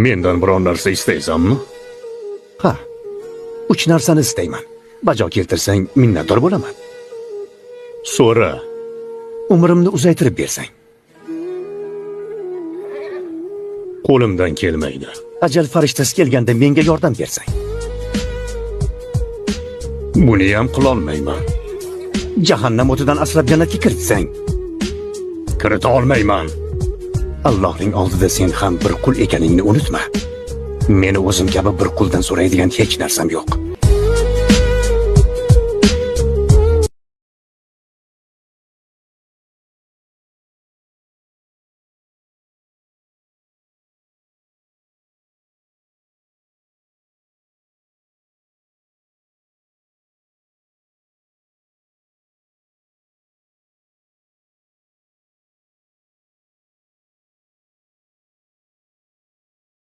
Mendan biron narsa istaysanmi? Ha, 3 narsani istayman. Bajo keltirsang minnatdor bo'laman. So'ra. Umrimni uzaytirib bersang. Qo'limdan kelmaydi. Ajal farishtasi kelganda menga yordam bersang. Buni ham qila olmayman. Jahannam o'tidan asrab jannatga kiritsang. Kirita olmayman. Allohning oldida sen ham bir qul ekaningni unutma. Meni o'zim kabi bir quldan so'raydigan hech narsam yo'q.